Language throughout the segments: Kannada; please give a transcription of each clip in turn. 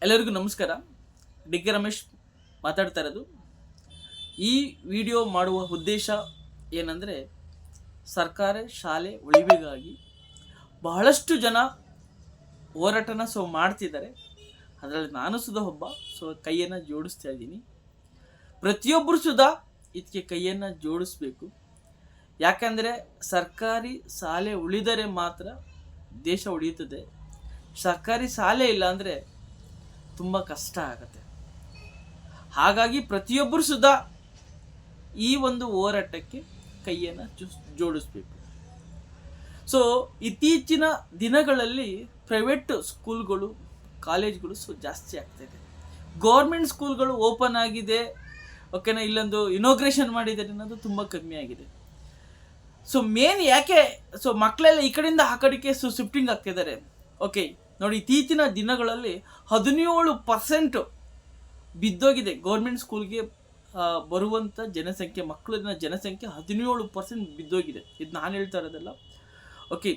ಎಲ್ಲರಿಗೂ ನಮಸ್ಕಾರ. ಡಿ ಕೆ ರಮೇಶ್ ಮಾತಾಡ್ತಾ ಇರೋದು. ಈ ವಿಡಿಯೋ ಮಾಡುವ ಉದ್ದೇಶ ಏನಂದರೆ, ಸರ್ಕಾರಿ ಶಾಲೆ ಉಳಿವಿಗಾಗಿ ಬಹಳಷ್ಟು ಜನ ಹೋರಾಟನ ಮಾಡ್ತಿದ್ದಾರೆ. ಅದರಲ್ಲಿ ನಾನು ಸುಧಾ ಒಬ್ಬ. ಕೈಯನ್ನು ಜೋಡಿಸ್ತಾ ಇದ್ದೀನಿ. ಪ್ರತಿಯೊಬ್ಬರು ಸುಧಾ ಇದಕ್ಕೆ ಕೈಯನ್ನು ಜೋಡಿಸ್ಬೇಕು. ಯಾಕಂದರೆ ಸರ್ಕಾರಿ ಶಾಲೆ ಉಳಿದರೆ ಮಾತ್ರ ದೇಶ ಉಳಿಯುತ್ತದೆ. ಸರ್ಕಾರಿ ಶಾಲೆ ಇಲ್ಲ ಅಂದರೆ ತುಂಬ ಕಷ್ಟ ಆಗುತ್ತೆ. ಹಾಗಾಗಿ ಪ್ರತಿಯೊಬ್ಬರು ಸುಧಾ ಈ ಒಂದು ಹೋರಾಟಕ್ಕೆ ಕೈಯನ್ನು ಜೋಡಿಸ್ಬೇಕು. ಇತ್ತೀಚಿನ ದಿನಗಳಲ್ಲಿ ಪ್ರೈವೇಟ್ ಸ್ಕೂಲ್ಗಳು, ಕಾಲೇಜ್ಗಳು ಜಾಸ್ತಿ ಆಗ್ತಾಯಿದೆ. ಗೌರ್ಮೆಂಟ್ ಸ್ಕೂಲ್ಗಳು ಓಪನ್ ಆಗಿದೆ, ಓಕೆನಾ, ಇಲ್ಲೊಂದು ಇನಾಗ್ರೇಷನ್ ಮಾಡಿದ್ದಾರೆ ಅನ್ನೋದು ತುಂಬ ಕಮ್ಮಿ ಆಗಿದೆ. ಮೇನ್ ಯಾಕೆ ಮಕ್ಕಳೆಲ್ಲ ಈ ಕಡೆಯಿಂದ ಆ ಕಡೆಗೆ ಶಿಫ್ಟಿಂಗ್ ಆಗ್ತಿದ್ದಾರೆ. ಓಕೆ ನೋಡಿ, ಇತ್ತೀಚಿನ ದಿನಗಳಲ್ಲಿ 17% ಬಿದ್ದೋಗಿದೆ ಗೌರ್ಮೆಂಟ್ ಸ್ಕೂಲ್ಗೆ ಬರುವಂಥ ಜನಸಂಖ್ಯೆ, ಮಕ್ಕಳಿನ ಜನಸಂಖ್ಯೆ 17% ಬಿದ್ದೋಗಿದೆ. ಇದು ನಾನು ಹೇಳ್ತಾ ಇರೋದಲ್ಲ. ಓಕೆ,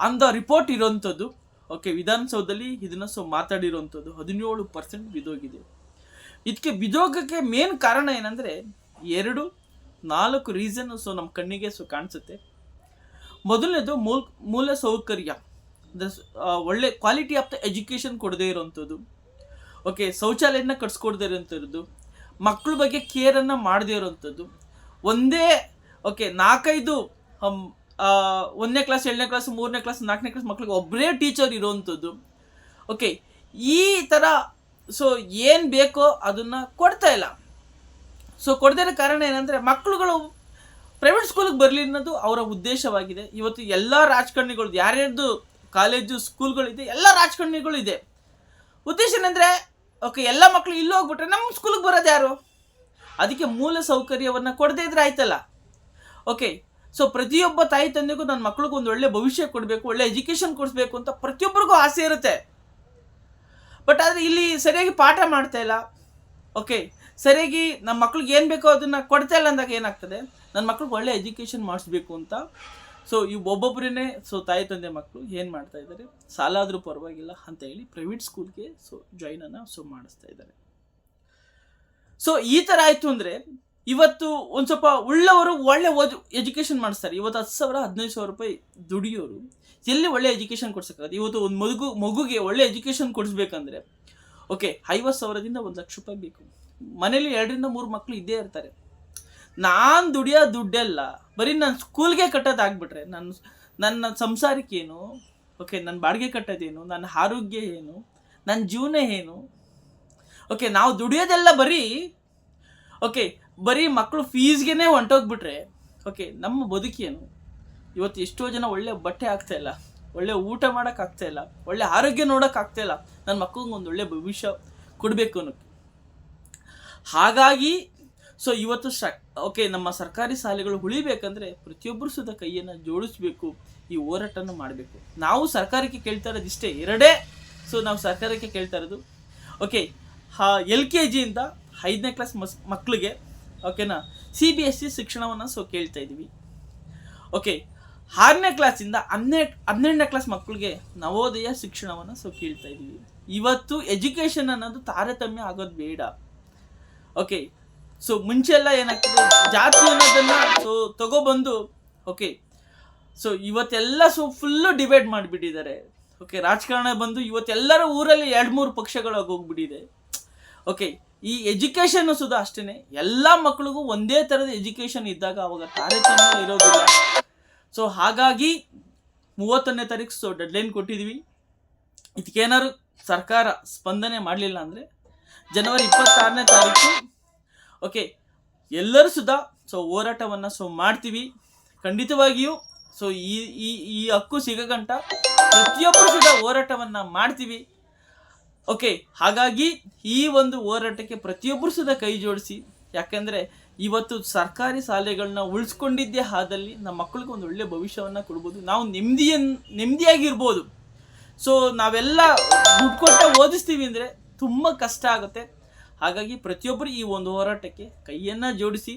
ಆನ್ ದ ರಿಪೋರ್ಟ್ ಇರೋವಂಥದ್ದು. ಓಕೆ, ವಿಧಾನಸೌಧದಲ್ಲಿ ಇದನ್ನು ಮಾತಾಡಿರೋವಂಥದ್ದು 17% ಬಿದ್ದೋಗಿದೆ. ಇದಕ್ಕೆ ಬಿದ್ದೋಗಕ್ಕೆ ಮೇನ್ ಕಾರಣ ಏನಂದರೆ 2-4 ರೀಸನ್ ನಮ್ಮ ಕಣ್ಣಿಗೆ ಕಾಣಿಸುತ್ತೆ. ಮೊದಲನೇದು ಮೂಲ ಸೌಕರ್ಯ, ಒಳ್ಳೆ ಕ್ವಾಲಿಟಿ ಆಫ್ ದ ಎಜುಕೇಷನ್ ಕೊಡದೇ ಇರೋವಂಥದ್ದು. ಓಕೆ, ಶೌಚಾಲಯನ ಕಟ್ಸ್ಕೊಡದೇ ಇರೋವಂಥದ್ದು, ಮಕ್ಕಳ ಬಗ್ಗೆ ಕೇರನ್ನು ಮಾಡದೇ ಇರೋವಂಥದ್ದು. ಒಂದೇ 4-5 1ನೇ ಕ್ಲಾಸ್, 2ನೇ ಕ್ಲಾಸ್, 3ನೇ ಕ್ಲಾಸ್, 4ನೇ ಕ್ಲಾಸ್ ಮಕ್ಕಳಿಗೆ ಒಬ್ಬರೇ ಟೀಚರ್ ಇರೋವಂಥದ್ದು. ಓಕೆ, ಈ ಥರ ಏನು ಬೇಕೋ ಅದನ್ನು ಕೊಡ್ತಾ ಇಲ್ಲ. ಕೊಡದೇ ಇರೋ ಕಾರಣ ಏನಂದರೆ, ಮಕ್ಕಳುಗಳು ಪ್ರೈವೇಟ್ ಸ್ಕೂಲಿಗೆ ಬರಲಿ ಅನ್ನೋದು ಅವರ ಉದ್ದೇಶವಾಗಿದೆ. ಇವತ್ತು ಎಲ್ಲ ರಾಜಕಾರಣಿಗಳು, ಯಾರ್ಯಾರ್ದು ಕಾಲೇಜು ಸ್ಕೂಲ್ಗಳಿದೆ, ಎಲ್ಲ ರಾಜಕಾರಣಿಗಳು ಇದೆ. ಉದ್ದೇಶ ಏನಂದರೆ, ಓಕೆ, ಎಲ್ಲ ಮಕ್ಕಳು ಇಲ್ಲಿ ಹೋಗ್ಬಿಟ್ರೆ ನಮ್ಮ ಸ್ಕೂಲಿಗೆ ಬರೋದು ಯಾರು? ಅದಕ್ಕೆ ಮೂಲ ಸೌಕರ್ಯವನ್ನು ಕೊಡದೇ ಇದ್ರೆ ಆಯ್ತಲ್ಲ. ಓಕೆ, ಪ್ರತಿಯೊಬ್ಬ ತಾಯಿ ತಂದೆಗೂ ನನ್ನ ಮಕ್ಳಿಗೆ ಒಂದು ಒಳ್ಳೆ ಭವಿಷ್ಯ ಕೊಡಬೇಕು, ಒಳ್ಳೆ ಎಜುಕೇಷನ್ ಕೊಡಿಸ್ಬೇಕು ಅಂತ ಪ್ರತಿಯೊಬ್ಬರಿಗೂ ಆಸೆ ಇರುತ್ತೆ. ಬಟ್ ಆದರೆ ಇಲ್ಲಿ ಸರಿಯಾಗಿ ಪಾಠ ಮಾಡ್ತಾ ಇಲ್ಲ. ಓಕೆ, ಸರಿಯಾಗಿ ನಮ್ಮ ಮಕ್ಳಿಗೆ ಏನು ಬೇಕೋ ಅದನ್ನು ಕೊಡ್ತಾ ಇಲ್ಲ ಅಂದಾಗ ಏನಾಗ್ತದೆ, ನನ್ನ ಮಕ್ಳಿಗೆ ಒಳ್ಳೆ ಎಜುಕೇಷನ್ ಮಾಡಿಸ್ಬೇಕು ಅಂತ ಈ ಒಬ್ಬೊಬ್ಬರೇ ತಾಯಿ ತಂದೆ ಮಕ್ಕಳು ಏನು ಮಾಡ್ತಾ ಇದ್ದಾರೆ, ಸಾಲ ಆದರೂ ಪರವಾಗಿಲ್ಲ ಅಂತ ಹೇಳಿ ಪ್ರೈವೇಟ್ ಸ್ಕೂಲ್ಗೆ ಜಾಯಿನನ್ನು ಮಾಡಿಸ್ತಾ ಇದ್ದಾರೆ. ಈ ಥರ ಆಯಿತು ಅಂದರೆ ಇವತ್ತು ಒಂದು ಸ್ವಲ್ಪ ಉಳ್ಳವರು ಒಳ್ಳೆ ಎಜುಕೇಷನ್ ಮಾಡಿಸ್ತಾರೆ. ಇವತ್ತು 10,000-15,000 ರೂಪಾಯಿ ದುಡಿಯೋರು ಎಲ್ಲಿ ಒಳ್ಳೆ ಎಜುಕೇಷನ್ ಕೊಡ್ಸೋಕ್ಕಾಗುತ್ತೆ? ಇವತ್ತು ಒಂದು ಮಗುಗೆ ಒಳ್ಳೆ ಎಜುಕೇಷನ್ ಕೊಡಿಸ್ಬೇಕಂದ್ರೆ ಓಕೆ 50,000ದಿಂದ 1,00,000 ರೂಪಾಯಿ ಬೇಕು. ಮನೇಲಿ 2-3 ಮಕ್ಕಳು ಇದ್ದೇ ಇರ್ತಾರೆ. ನಾನು ದುಡಿಯೋ ದುಡ್ಡೆಲ್ಲ ಬರೀ ನಾನು ಸ್ಕೂಲ್ಗೆ ಕಟ್ಟೋದಾಗ್ಬಿಟ್ರೆ ನನ್ನ ಸಂಸಾರಕ್ಕೇನು? ಓಕೆ, ನನ್ನ ಬಾಡಿಗೆ ಕಟ್ಟೋದೇನು? ನನ್ನ ಆರೋಗ್ಯ ಏನು? ನನ್ನ ಜೀವನ ಏನು? ಓಕೆ, ನಾವು ದುಡಿಯೋದೆಲ್ಲ ಬರೀ ಮಕ್ಕಳು ಫೀಸ್ಗೆ ಹೊಂಟೋಗ್ಬಿಟ್ರೆ ಓಕೆ, ನಮ್ಮ ಬದುಕೇನು? ಇವತ್ತು ಎಷ್ಟೋ ಜನ ಒಳ್ಳೆ ಬಟ್ಟೆ ಆಗ್ತಾಯಿಲ್ಲ, ಒಳ್ಳೆ ಊಟ ಮಾಡೋಕ್ಕಾಗ್ತಾಯಿಲ್ಲ, ಒಳ್ಳೆ ಆರೋಗ್ಯ ನೋಡೋಕ್ಕಾಗ್ತಾಯಿಲ್ಲ. ನನ್ನ ಮಕ್ಕಳಿಗೆ ಒಂದು ಒಳ್ಳೆ ಭವಿಷ್ಯ ಕೊಡಬೇಕು ಅನ್ನೋಕ್ಕೆ. ಹಾಗಾಗಿ ಇವತ್ತು ಓಕೆ, ನಮ್ಮ ಸರ್ಕಾರಿ ಶಾಲೆಗಳು ಉಳಿಬೇಕಂದ್ರೆ ಪ್ರತಿಯೊಬ್ಬರು ಸುದ ಕೈಯನ್ನು ಜೋಡಿಸ್ಬೇಕು, ಈ ಹೋರಾಟನ ಮಾಡಬೇಕು. ನಾವು ಸರ್ಕಾರಕ್ಕೆ ಕೇಳ್ತಾ ಇರೋದು ಇಷ್ಟೇ, ಎರಡೇ. ನಾವು ಸರ್ಕಾರಕ್ಕೆ ಕೇಳ್ತಾ ಇರೋದು ಓಕೆ, LKG ಇಂದ 5ನೇ ಕ್ಲಾಸ್ ಮಕ್ಕಳಿಗೆ ಓಕೆನಾ CBSE ಶಿಕ್ಷಣವನ್ನು ಕೇಳ್ತಾ ಇದ್ದೀವಿ. ಓಕೆ, 6ನೇ ಕ್ಲಾಸಿಂದ 12ನೇ ಕ್ಲಾಸ್ ಮಕ್ಕಳಿಗೆ ನವೋದಯ ಶಿಕ್ಷಣವನ್ನು ಕೇಳ್ತಾ ಇದ್ದೀವಿ. ಇವತ್ತು ಎಜುಕೇಷನ್ ಅನ್ನೋದು ತಾರತಮ್ಯ ಆಗೋದು ಬೇಡ. ಓಕೆ, ಮುಂಚೆ ಎಲ್ಲ ಏನಾಗ್ತದೆ, ಜಾತಿ ಅನ್ನೋದನ್ನು ತಗೊಬಂದು ಓಕೆ ಇವತ್ತೆಲ್ಲ ಫುಲ್ಲು ಡಿಬೇಟ್ ಮಾಡಿಬಿಟ್ಟಿದ್ದಾರೆ. ಓಕೆ, ರಾಜಕಾರಣ ಬಂದು ಇವತ್ತೆಲ್ಲರ ಊರಲ್ಲಿ 2-3 ಪಕ್ಷಗಳಾಗಿ ಹೋಗ್ಬಿಟ್ಟಿದೆ. ಓಕೆ, ಈ ಎಜುಕೇಷನ್ನು ಅಷ್ಟೇ. ಎಲ್ಲ ಮಕ್ಕಳಿಗೂ ಒಂದೇ ಥರದ ಎಜುಕೇಷನ್ ಇದ್ದಾಗ ಅವಾಗ ತಾರತಮ್ಯ ಇರೋದಿಲ್ಲ. ಹಾಗಾಗಿ 30ನೇ ತಾರೀಕು ಡೆಡ್ಲೈನ್ ಕೊಟ್ಟಿದ್ದೀವಿ. ಇದಕ್ಕೇನಾದ್ರು ಸರ್ಕಾರ ಸ್ಪಂದನೆ ಮಾಡಲಿಲ್ಲ ಅಂದರೆ ಜನವರಿ 26ನೇ ತಾರೀಕು ಓಕೆ ಎಲ್ಲರೂ ಹೋರಾಟವನ್ನು ಮಾಡ್ತೀವಿ. ಖಂಡಿತವಾಗಿಯೂ ಈ ಹಕ್ಕು ಸಿಗಗಂಟ ಪ್ರತಿಯೊಬ್ಬರು ಹೋರಾಟವನ್ನು ಮಾಡ್ತೀವಿ. ಓಕೆ, ಹಾಗಾಗಿ ಈ ಒಂದು ಹೋರಾಟಕ್ಕೆ ಪ್ರತಿಯೊಬ್ಬರು ಕೈ ಜೋಡಿಸಿ. ಯಾಕೆಂದರೆ ಇವತ್ತು ಸರ್ಕಾರಿ ಶಾಲೆಗಳನ್ನ ಉಳಿಸ್ಕೊಂಡಿದ್ದೇ ಆದಲ್ಲಿ ನಮ್ಮ ಮಕ್ಕಳಿಗೆ ಒಂದು ಒಳ್ಳೆಯ ಭವಿಷ್ಯವನ್ನು ಕೊಡ್ಬೋದು, ನಾವು ನೆಮ್ಮದಿಯಾಗಿರ್ಬೋದು. ನಾವೆಲ್ಲ ದುಡ್ಡು ಕೊಟ್ಟು ಓದಿಸ್ತೀವಿ ಅಂದರೆ ತುಂಬ ಕಷ್ಟ ಆಗುತ್ತೆ. ಹಾಗಾಗಿ ಪ್ರತಿಯೊಬ್ಬರು ಈ ಒಂದು ಹೋರಾಟಕ್ಕೆ ಕೈಯನ್ನು ಜೋಡಿಸಿ.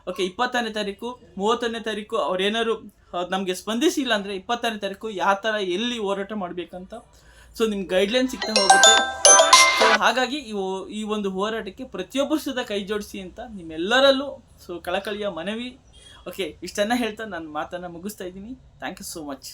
ಓಕೆ, 20ನೇ ತಾರೀಕು 30ನೇ ತಾರೀಕು ಅವ್ರೇನಾದ್ರು ನಮಗೆ ಸ್ಪಂದಿಸಿಲ್ಲ ಅಂದರೆ 20ನೇ ತಾರೀಕು ಯಾವ ಥರ ಎಲ್ಲಿ ಹೋರಾಟ ಮಾಡಬೇಕಂತ ನಿಮ್ಗೆ ಗೈಡ್ಲೈನ್ ಸಿಗ್ತಾ ಹೋಗುತ್ತೆ. ಹಾಗಾಗಿ ಈ ಒಂದು ಹೋರಾಟಕ್ಕೆ ಪ್ರತಿಯೊಬ್ಬರು ಸುದ ಕೈ ಜೋಡಿಸಿ ಅಂತ ನಿಮ್ಮೆಲ್ಲರಲ್ಲೂ ಕಳಕಳಿಯ ಮನವಿ. ಓಕೆ, ಇಷ್ಟನ್ನ ಹೇಳ್ತಾ ನಾನು ಮಾತನ್ನು ಮುಗಿಸ್ತಾ ಇದ್ದೀನಿ. Thank you so much.